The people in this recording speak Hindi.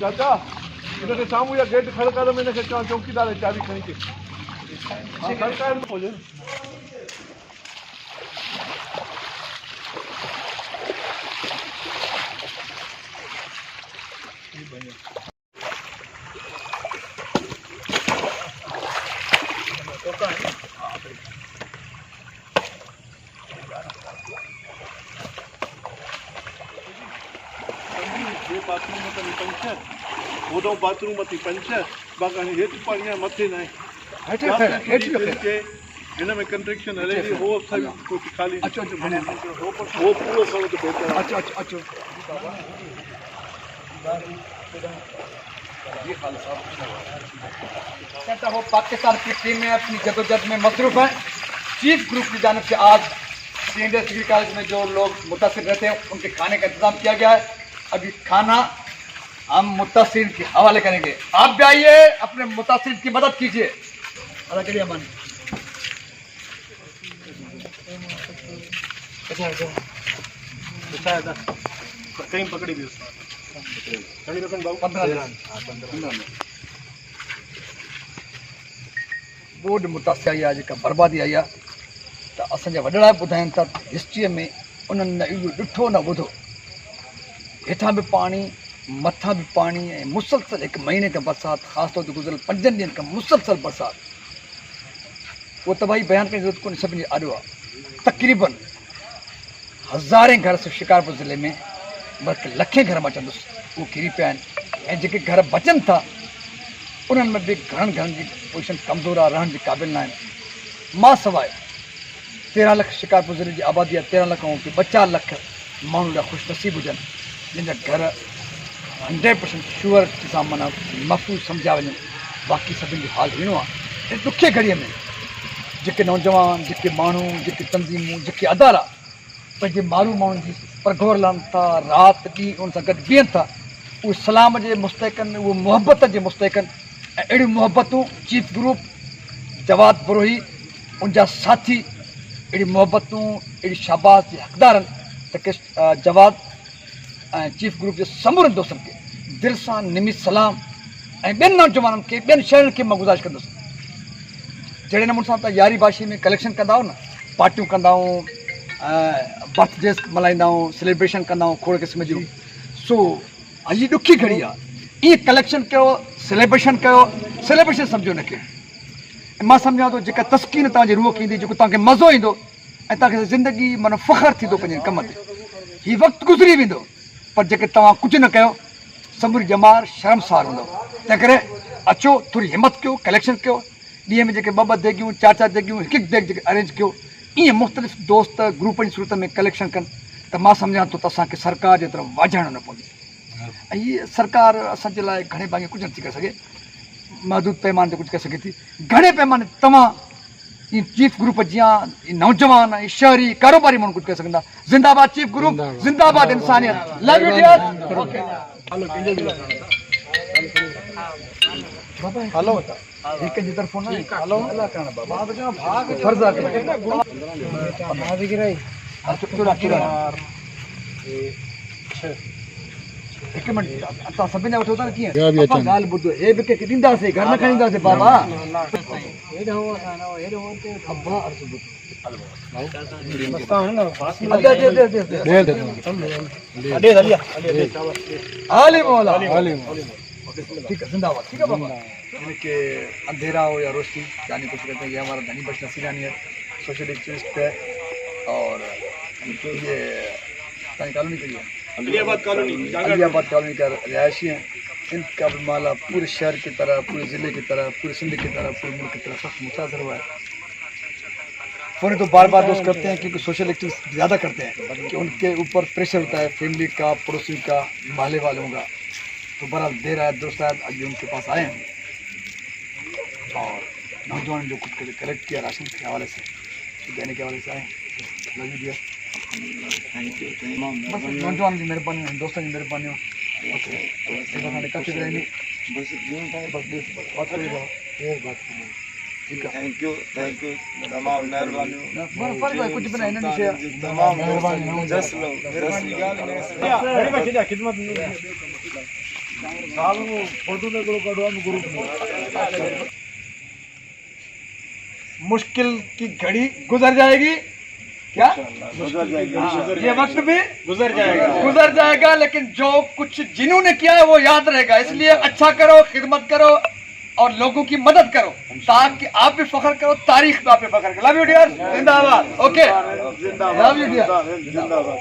चाचा इनके साम्हूं या गेट खड़काए में इनके चवां चौकीदार चाबी खणी अचे हा खड़काए न हुजे ये बाथरूम में पंच वो बाथरूम में पंच बाकी हेठ पानी मथे ना इन में कंस्ट्रक्शन हले थी वो सब कुछ खाली अच्छा अच्छा वो पूरा सब तो बेहतर अच्छा अच्छा अच्छा ये खाली कहता वो पाकिस्तान की टीम में अपनी जदोजहद में मसरूफ है। चीफ ग्रुप की जानिब से आज सीनियर डिग्री कॉलेज में जो लोग मुतासिर रहते हैं उनके खाने का इंतजाम किया गया है। अभी खाना हम मुतासिर के हवाले करेंगे। आप भी आइए, अपने मुतासिर की मदद कीजिए। अदा करिए अमान कहीं पकड़ी भी बोर्ड मुतासिर आई आहे जेका बर्बादी आई आहे त असांजा वॾड़ा ॿुधाइनि था हिस्ट्रीअ में उन्हनि न इहो ॾिठो न ॿुधो। हेठां बि पाणी मथां बि पाणी ऐं मुसलसल हिकु महीने खां बरसाति ख़ासि तौर ते गुज़िरियल 5 ॾींहंनि खां मुसलसल बरसाति उहो तबाही बयानु करण जी ज़रूरत कोन्हे। सभिनी आॾो आहे तक़रीबन हज़ारे घर सिर्फ़ु शिकारपुर ज़िले में बल्कि लखे घर मां चवंदुसि उहे किरी पिया आहिनि ऐं जेके घर बचनि था उन्हनि में बि घणनि घरनि जी पोजीशन कमज़ोर आहे, रहण जे क़ाबिल न आहिनि। मां सवाइ 13 लख शिकारपुर ज़िले जी आबादी आहे। 13 लख ऐं 2-4 लख माण्हू ॾाढा ख़ुशनसीब हुजनि जिन जा घर 100% श्योर सां माना महफ़ूज़ सम्झा वञनि। बाक़ी सभिनी जो हाल अहिड़ो आहे ऐं ॾुखे घड़ीअ में जेके नौजवान, जेके माण्हू, जेके तंज़ीमूं, जेके अदारा पंहिंजे मारू माण्हुनि जी परगोर लहनि था, राति ॾींहुं उन सां गॾु बीहनि था, उहे सलाम जे मुस्तहिक़नि, उहे मुहबत जे मुस्तहिक़नि ऐं अहिड़ियूं मुहबतूं चीफ ग्रुप जवाद बरोही उनजा साथी अहिड़ी मुहबतूं अहिड़ी शाबाश जे हक़दारनि त के जवाद ऐं चीफ ग्रुप जे समूरनि दोस्तनि खे दिलि सां निमी सलाम ऐं ॿियनि नौजवाननि खे ॿियनि शहरनि खे मां गुज़ारिश कंदुसि जहिड़े नमूने सां तव्हां यारी बाशी में कलेक्शन कंदा आहियो न, पार्टियूं कंदा आहियूं, बर्थडेस मल्हाईंदा आहियूं, सेलिब्रेशन कंदा आहियूं खोड़ क़िस्म जूं। सो अॼु ॾुखी घड़ी आहे, ईअं कलेक्शन कयो, सेलिब्रेशन कयो, सेलिब्रेशन सम्झो न कयो। ऐं मां सम्झां थो जेका तस्कीन तव्हांजी रूह खे ईंदी, जेको तव्हांखे मज़ो ईंदो ऐं तव्हांखे ज़िंदगी माना फ़ख़्रु थींदो पंहिंजे कम ते, हीउ वक़्तु गुज़री वेंदो पर जेके तव्हां कुझु न कयो समूरी ॼमार शर्मसार हूंदो। तंहिं करे अचो, थोरी हिमत कयो, कलेक्शन कयो। ॾींहं में जेके 2-2 देगियूं, 4-4 देगियूं, हिकु देग जेके अरेंज कयो, ईअं मुख़्तलिफ़ दोस्त ग्रुप जी सूरत में कलेक्शन कनि त मां सम्झां थो त असांखे सरकार जे तरफ़ वाझाइणो न पवंदो। ऐं हीअ सरकार असांजे लाइ घणे भाङे कुझु नथी करे सघे, महदूद पैमाने ते कुझु करे सघे थी। घणे पैमाने तव्हां इन चीफ ग्रुप जियां नौजवान ऐं शहरी कारोबारी माण्हू कुझु करे सघंदा। ज़िंदाबाद चीफ ग्रुप, ज़िंदाबाद इंसानियत। Love you dear. हेलो एक जी तरफों ना हेलो अल्लाह करना बाबा भाग फर्ज आ के भाग गिराई चुरा चुरा एक मिनट अता सभिनी वठो था कीअं असां ॻाल्हि ॿुधो हे बि के ॾींदासीं घर न खणींदासीं बाबा हेॾो हो हेॾो हो ते अब्बा अर्ज़ ॿुधो आले मौला आले ठीक है जिंदाबाद। ठीक है बाबा, इनके अंधेरा हो या रोशनी जाने कुछ कहते हैं, ये हमारा धनी बख्श नसीरानी है, सोशल एक्टिविस्ट है और ये कॉलोनी के लिए अलियाबाद कॉलोनी का रिहायशी हैं। इनका भी माला पूरे शहर की तरह, पूरे ज़िले की तरह, पूरे सिंध की तरह, पूरे मुल्क की तरह सख्त मुतासर हुआ है। फ़ोन तो बार बार दोस्त करते हैं क्योंकि सोशल एक्टिविस्ट ज़्यादा करते हैं कि उनके ऊपर प्रेशर होता है फैमिली का, पड़ोसी का, मोहल्ले वालों का। तो बड़ा देर आए दोस्त आए अभी उनके पास आए हैं और नौजवान जो कुछ कलेक्ट किया राशन के हवाले से, देने के हवाले से आए। लगी दिया बस नौजवान की मेहरबानी, दोस्तों की मेहरबानी हो। बस थैंक यू तमाम मेहरबानी कुछ बना इन्होंने शेयर तमाम जस लो मुश्किल की घड़ी गुजर जाएगी, क्या गुजर जाएगी ये वक्त भी गुजर जाएगा, लेकिन जो कुछ जिन्होंने किया है वो याद रहेगा। इसलिए अच्छा करो, खिदमत करो और लोगों की मदद करो, ताकि आप भी फख्र करो, तारीख पे आप भी फख्र करो। लव यू डियर, जिंदाबाद। Okay, love you dear. जिंदाबाद।